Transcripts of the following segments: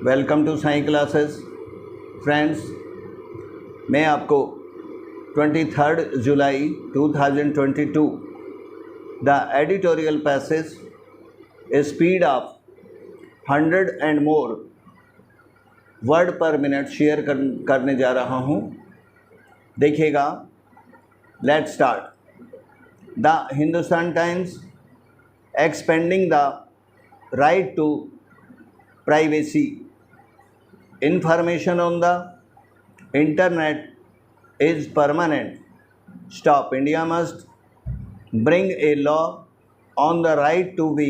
Welcome to Sai classes. Friends, मैं आपको 23 जुलाई 2022 the editorial passage speed of 100 and more word per minute share करने जा रहा हूँ। देखिएगा, let's start. The Hindustan Times expanding the right to privacy. Information on the internet is permanent. Stop. India must bring a law on the right to be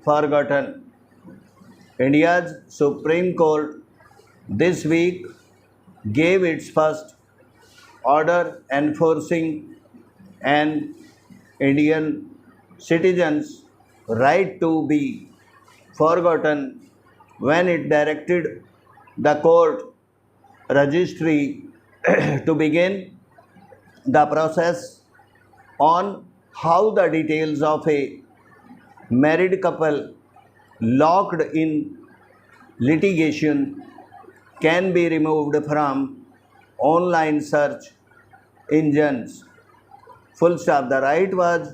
forgotten. India's Supreme Court this week gave its first order enforcing an Indian citizen's right to be forgotten when it directed the court registry to begin the process on how the details of a married couple locked in litigation can be removed from online search engines. Full stop. The right was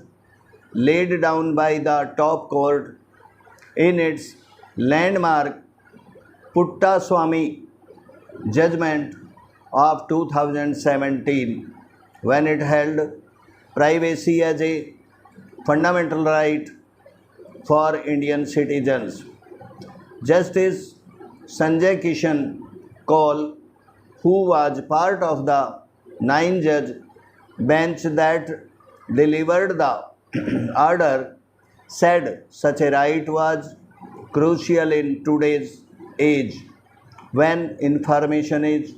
laid down by the top court in its landmark Puttaswamy judgment of 2017 when it held privacy as a fundamental right for Indian citizens. Justice Sanjay Kishan Kaul, who was part of the 9-judge bench that delivered the order, said such a right was crucial in today's age when information is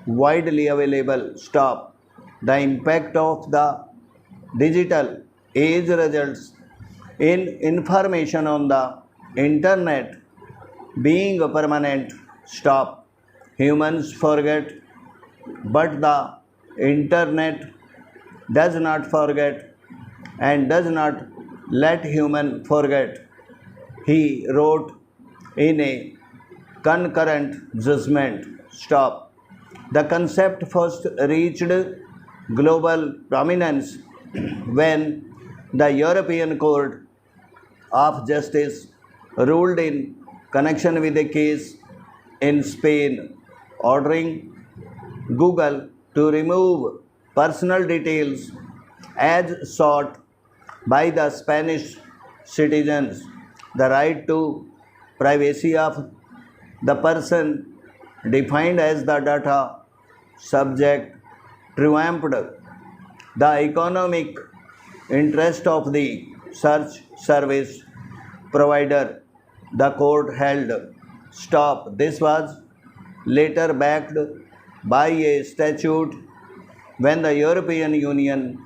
widely available. Stop. The impact of the digital age results in information on the internet being permanent. Stop. Humans forget, but the internet does not forget and does not let human forget, he wrote in a concurrent judgment. Stop. The concept first reached global prominence when the European Court of Justice ruled in connection with a case in Spain ordering Google to remove personal details as sought by the Spanish citizens. The right to privacy of the person defined as the data subject trumped the economic interest of the search service provider, the court held. Stop. This was later backed by a statute when the European Union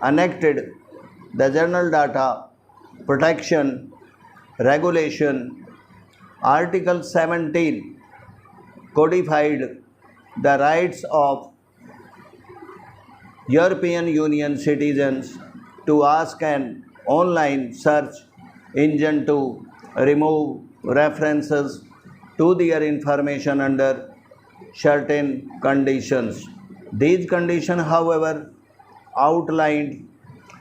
enacted the General Data Protection Regulation. Article 17 codified the rights of European Union citizens to ask an online search engine to remove references to their information under certain conditions. These conditions, however, outlined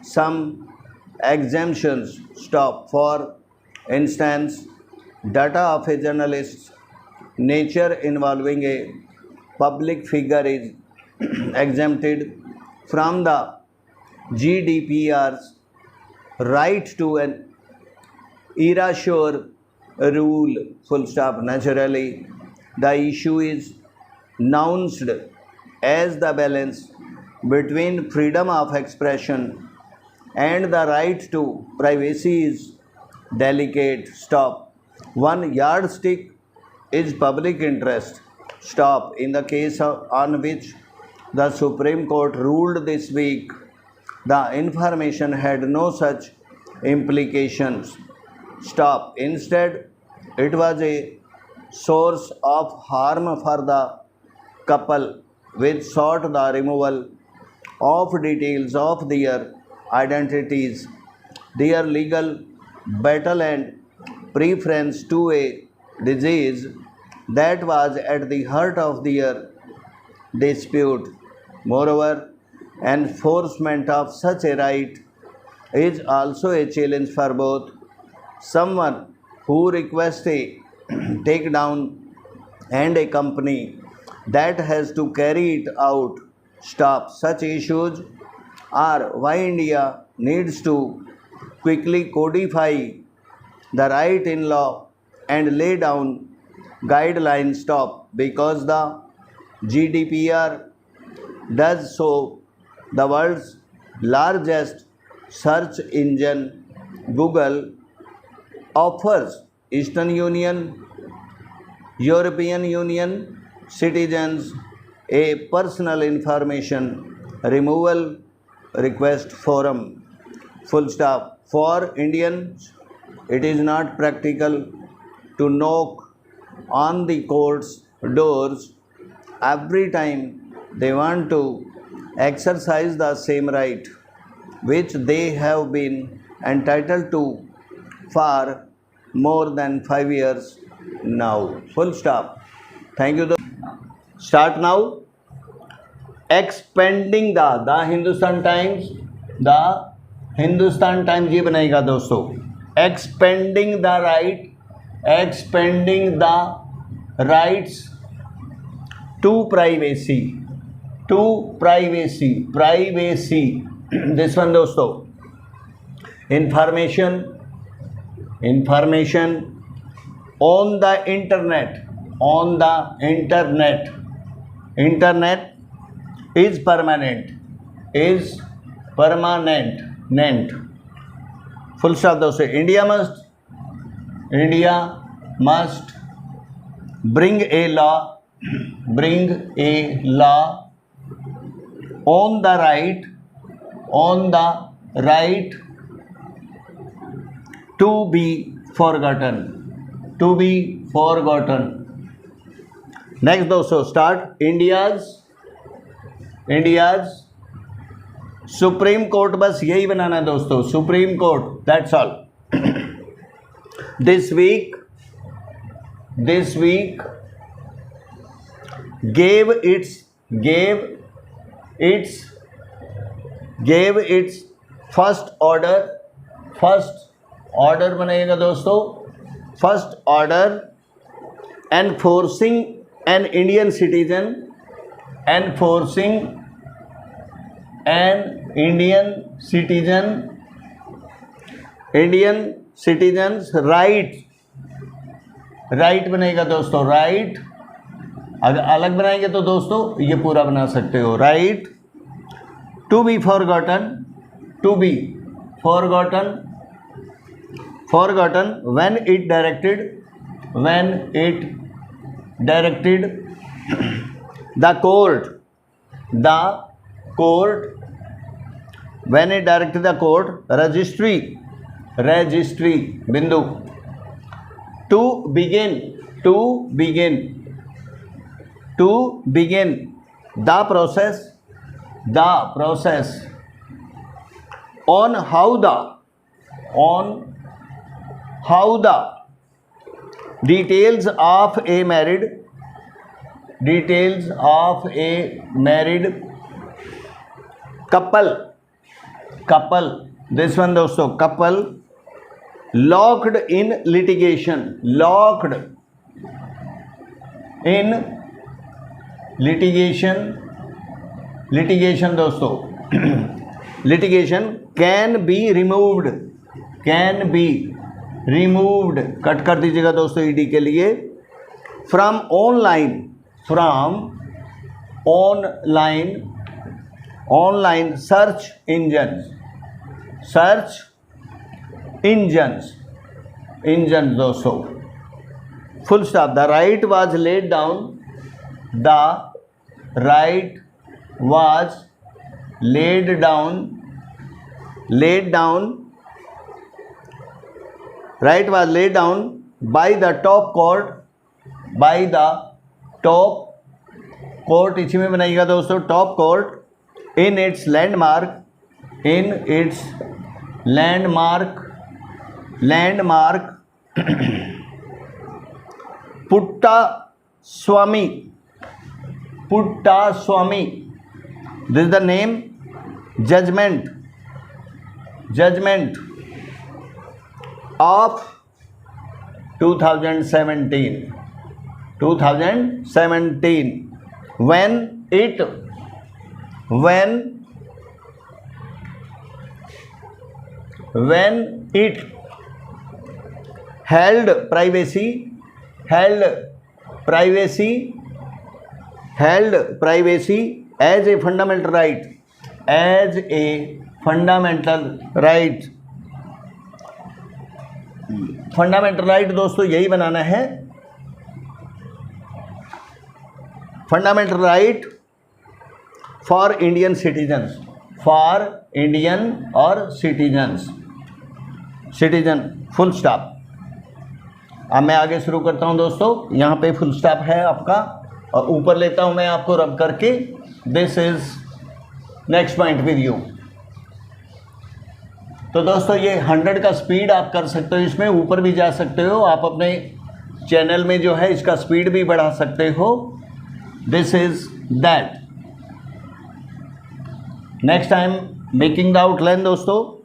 some exemptions. Stop. For instance, data of a journalist's nature involving a public figure is exempted from the GDPR's right to an erasure rule. Full stop. Naturally, the issue is nuanced as the balance between freedom of expression and the right to privacy is delicate. Stop. One yardstick is public interest. Stop. In the case on which the Supreme Court ruled this week, the information had no such implications. Stop. Instead, it was a source of harm for the couple which sought the removal of details of their identities, their legal battle and preference to a disease that was at the heart of their dispute. Moreover, enforcement of such a right is also a challenge for both someone who requests a takedown and a company that has to carry it out. Stop such issues are why India needs to quickly codify the right in law and lay down guidelines. Stop because the GDPR does so. The world's largest search engine, Google, offers Eastern Union, European Union citizens a personal information removal request forum. Full stop. For Indians, it is not practical to knock on the court's doors every time they want to exercise the same right which they have been entitled to for more than 5 years now. Full stop. Thank you. Start now. Expanding the Hindustan Times, ये बनाएगा दोस्तों. Expanding the rights to privacy. This one दोस्तों. Information on the internet. Internet is permanent. Full stop दोस्तों. India must bring a law on the right to be forgotten. Next दोस्तों, start. India's Supreme Court, बस यही बनाना है दोस्तों. Supreme Court, that's all. This week gave its first order बनेगा दोस्तों. First order enforcing an Indian citizen's right बनेगा दोस्तों. right अगर अलग बनाएंगे तो दोस्तों ये पूरा बना सकते हो. right to be forgotten when it directed the court registry बिंदु to begin the process on how the details of a married couple, this one दोस्तों, couple locked in litigation दोस्तों. litigation can be removed cut कर दीजिएगा दोस्तों ED के लिए. from online search engines दोस्तों. full stop. The right was laid down by the top court इसी में बनाइएगा दोस्तों. top court in its landmark Puttaswamy. Puttaswamy. This is the name. Judgment of 2017. When it held privacy as a fundamental right. Fundamental right दोस्तों यही बनाना है, fundamental right for Indian citizens, और citizen, full stop. अब मैं आगे शुरू करता हूं दोस्तों, यहाँ पे फुल स्टॉप है आपका, और ऊपर लेता हूं मैं आपको रब करके। This is next point with you. तो दोस्तों ये 100 का स्पीड आप कर सकते हो, इसमें ऊपर भी जा सकते हो, आप अपने चैनल में जो है इसका स्पीड भी बढ़ा सकते हो। This is that. Next time making the outline दोस्तों।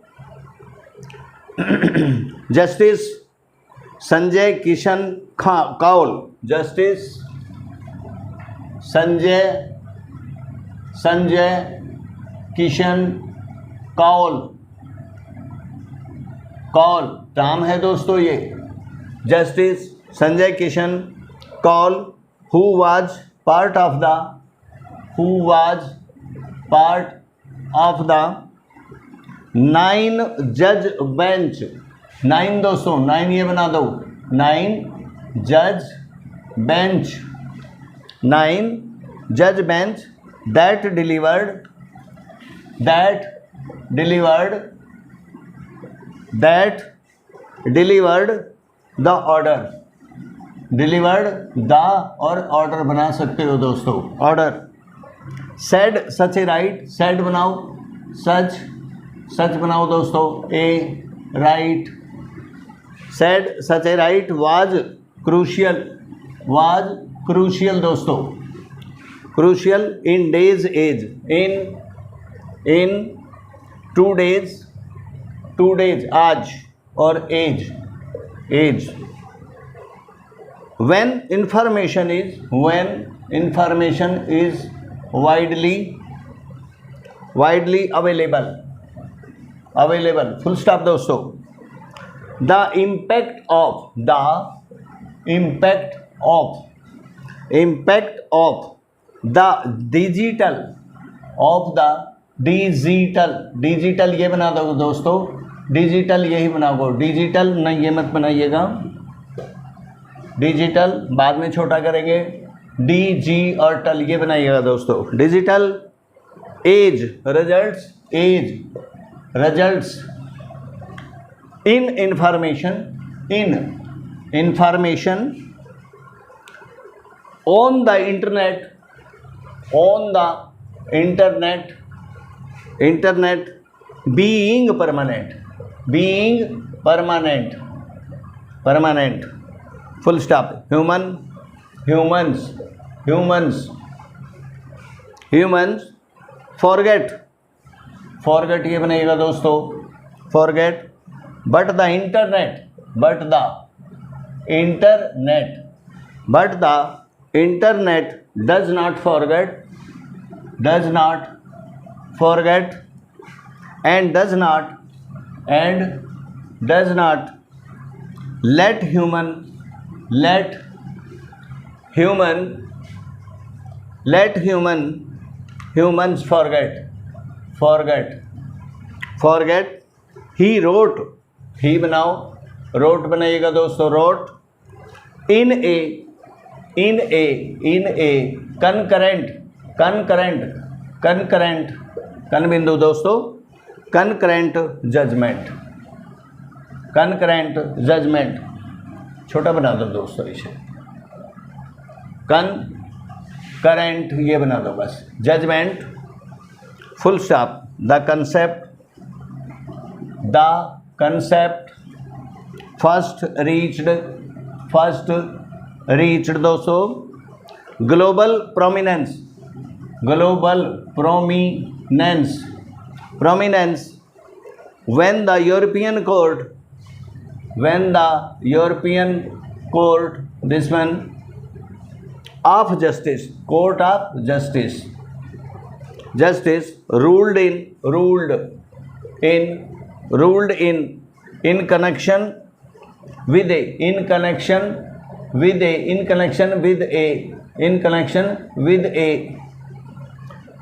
जस्टिस संजय किशन कौल, जस्टिस संजय किशन कौल नाम है दोस्तों ये, justice Sanjay Kishan Kaul, who was part of the 9 जज बेंच। 9 दोस्तों, 9 ये बना दो, 9 जज bench that delivered the order। और ऑर्डर बना सकते हो दोस्तों, order. said such a right, said बनाओ, सच बनाओ दोस्तों, a right। said such a right was crucial दोस्तों, crucial in days age, in 2 days आज, और age। when information is widely available, full stop दोस्तों। the impact of the digital ये बना दो दोस्तों, डिजिटल यही बनाओ, डिजिटल नहीं ये मत बनाइएगा, डिजिटल बाद में छोटा करेंगे, DG और टल ये बनाइएगा दोस्तों। Digital age results in information on the internet being permanent, full stop। humans forget ये बनेगा दोस्तों, forget, but the internet does not forget and does not let humans forget। he wrote, he बनाओ, wrote बनाइएगा दोस्तों, wrote in a concurrent कन बिंदु दोस्तों, concurrent judgment, छोटा बना दो दोस्तों इसे, concurrent ये बना दो बस, judgment, full stop। the concept first reached दोस्तों। Global prominence, global prominence, prominence when the European court, when the European court, this one of justice, court of justice, justice ruled in connection with a, in connection with a, in connection with a, in connection with a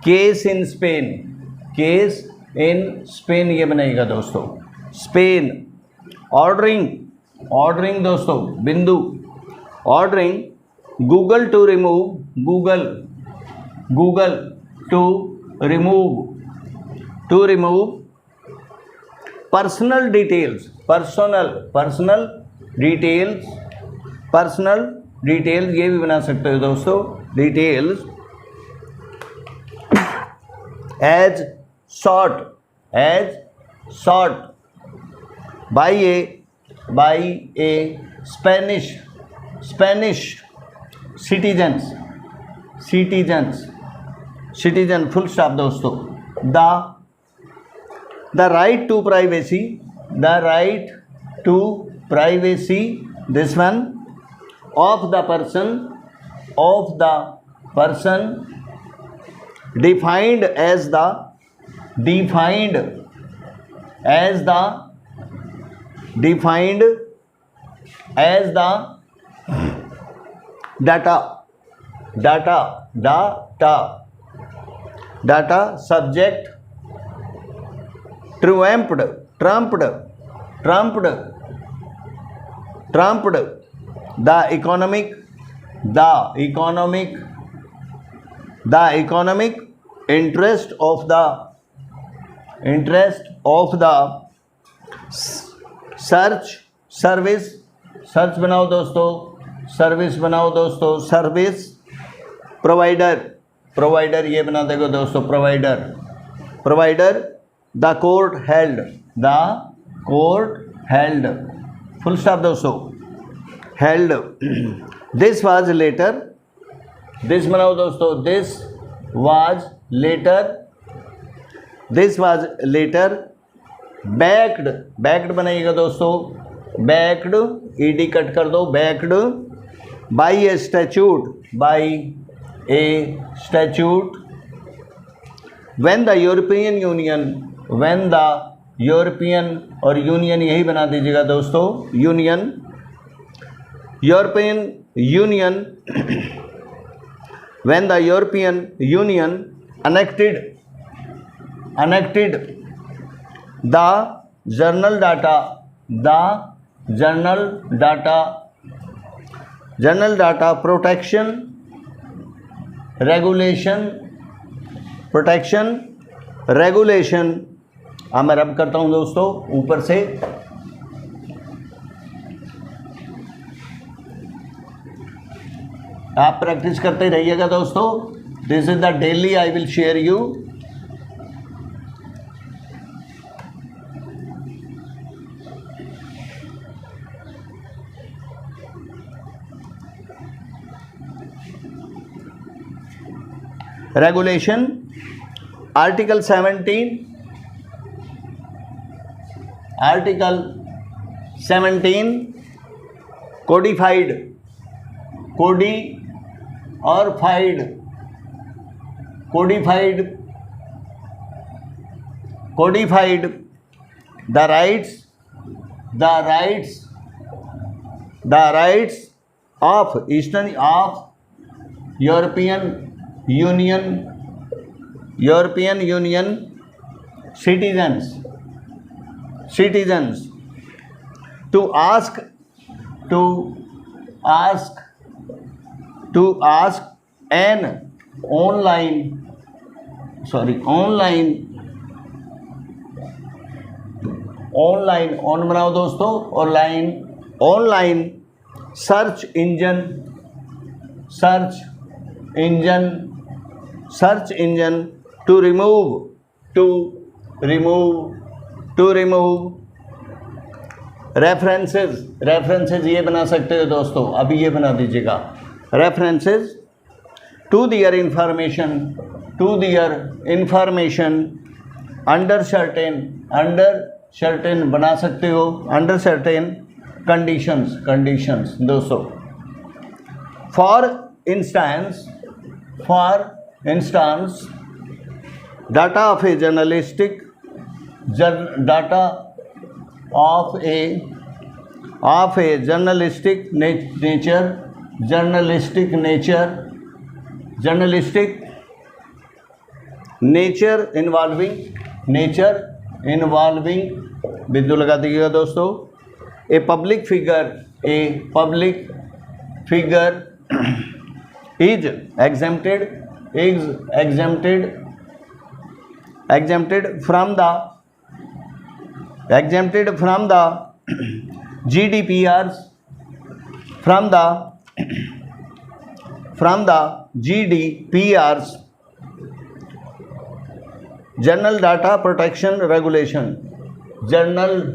case in Spain, case in Spain ये बनेगा दोस्तों, Spain. Ordering दोस्तों बिंदु, ordering Google to remove, Google to remove personal details, personal details ये भी बना सकते हो दोस्तों, details as sought by a Spanish citizen, full stop दोस्तों। the right to privacy, this one of the person defined as the data subject trumped the economic interest of the search बनाओ दोस्तों, service provider ये बना देगा दोस्तों, provider the court held, full stop दोस्तों, held. This बनाओ दोस्तों, this was later backed बनाइएगा दोस्तों, बैक्ड ईडी कट कर दो, backed by A statute, when the European और यूनियन यही बना दीजिएगा दोस्तों, European union when the European Union enacted the general data protection regulation, मैं रब करता हूँ दोस्तों ऊपर से, आप प्रैक्टिस करते रहिएगा दोस्तों। This is the daily I will share you. Regulation article 17 codified the rights of European Union citizens to ask an online बनाओ दोस्तों, online search engine to remove references ये बना सकते हो दोस्तों, अभी ये बना दीजिएगा, references to their information under certain बना सकते हो, अंडर सर्टेन कंडीशंस दोस्तों। For instance data of a journalistic nature involving बिंदु लगा दीजिएगा दोस्तों। A public figure is exempted from the GDPR's General Data Protection Regulation General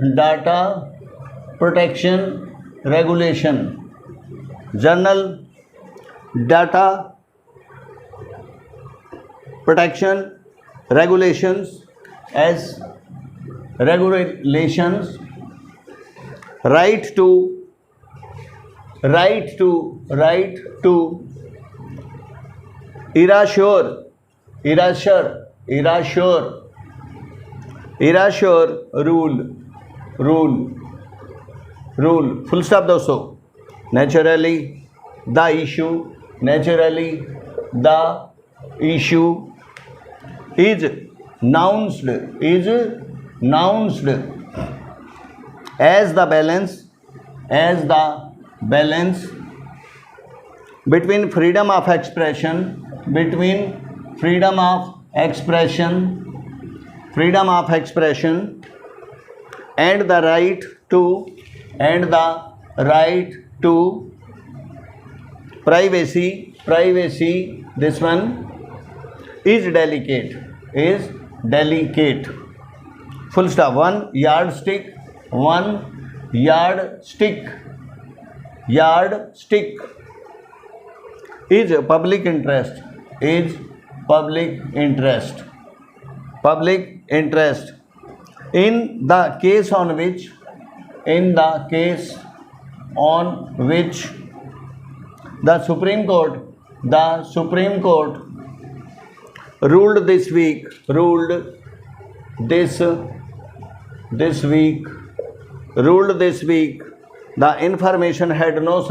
Data Protection regulations as regulations right to erasure rule full stop दोस्तों। naturally the issue is announced as the balance between freedom of expression and the right to privacy. This one is delicate. Full stop. One yardstick is public interest in the case on which the Supreme Court ruled this week the information had no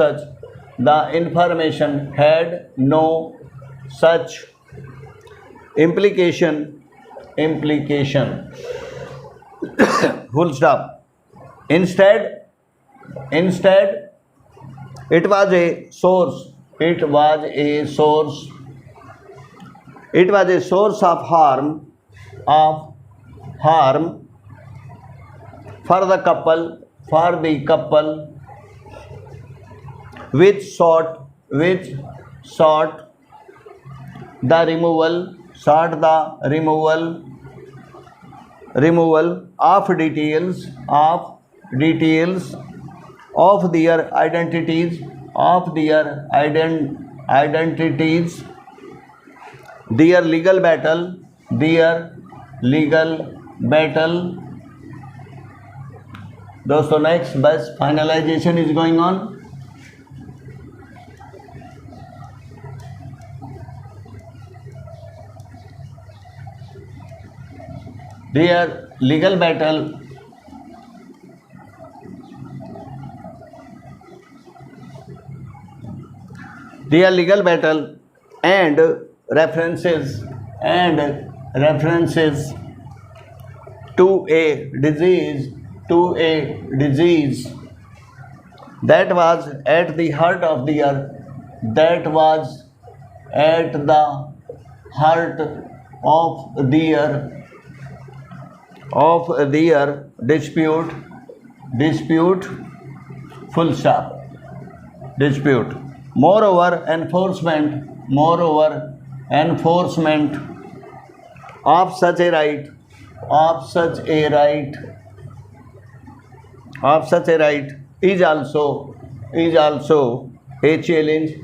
such implication. Full stop. Instead it was a source of harm for the couple which sought the removal of details of their identities, their legal battle. दोस्तों next बस finalisation is going on. their legal battle and references to a disease that was at the heart of their dispute. Full stop. Dispute. Moreover, enforcement of such a right of such a right is also a challenge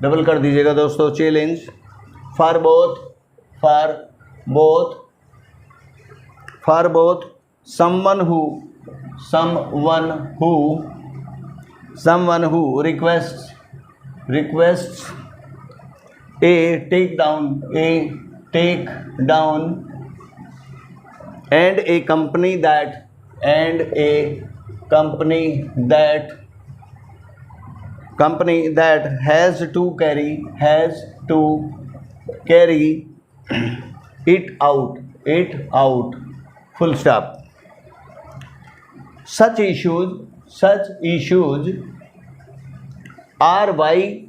double कर दीजिएगा दोस्तों, challenge for both someone who requests a takedown and a company that has to carry it out, full stop. Such issues are why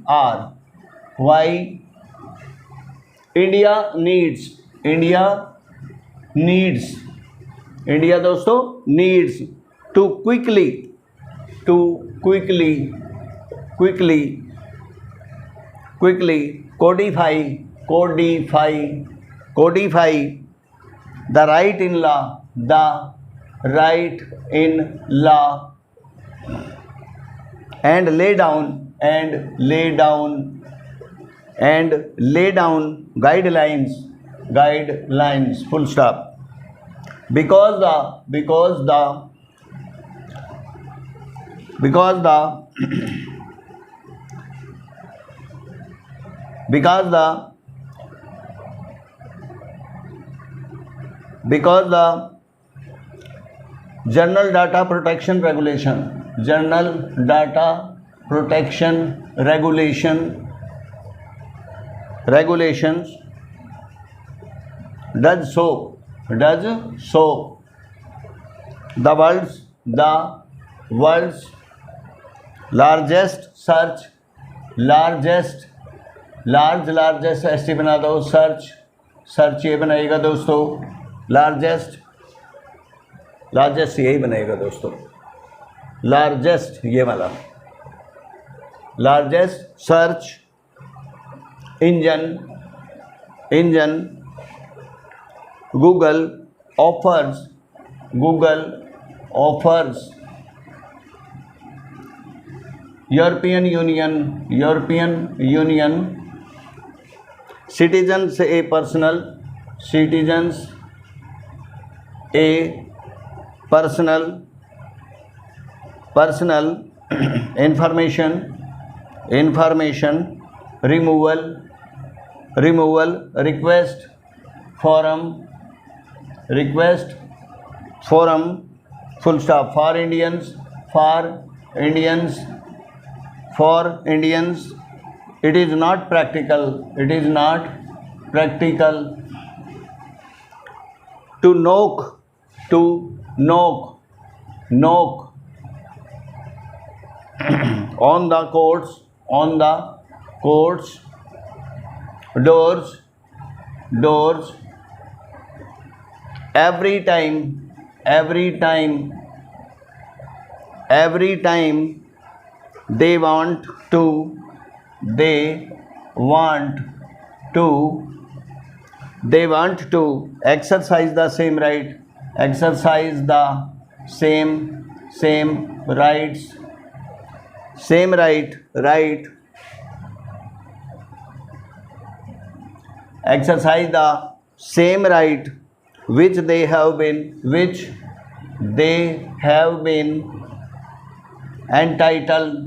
India दोस्तों needs to quickly codify the right in law and lay down guidelines, full stop. Because the General Data Protection regulations does so the world's largest ऐसे बना दो, search ये बनाएगा दोस्तों, largest यही बनेगा दोस्तों, लार्जेस्ट ये वाला, largest search engine Google offers European Union citizens a personal information removal request forum full stop for Indians it is not practical to knock on the courts doors every time they want to exercise the same rights exercise the same right which they have been entitled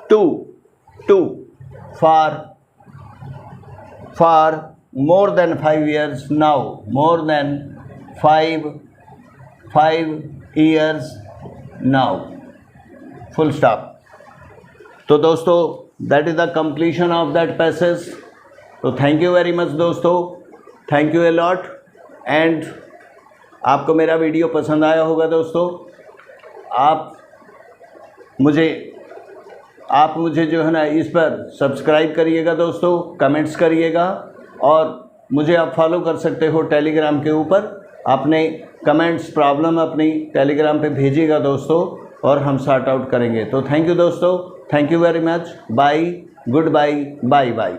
to for more than 5 years now, more than 5 years now, full stop. तो दोस्तों that is the completion of that passage. तो thank you very much दोस्तों, thank U a lot. And आपको मेरा video पसंद आया होगा दोस्तों। आप मुझे जो है ना इस पर सब्सक्राइब करिएगा दोस्तों, कमेंट्स करिएगा और मुझे आप फॉलो कर सकते हो टेलीग्राम के ऊपर। अपने कमेंट्स प्रॉब्लम अपनी टेलीग्राम पे भेजिएगा दोस्तों और हम सॉर्ट आउट करेंगे। तो थैंक यू दोस्तों, thank you very much, bye, goodbye, bye bye.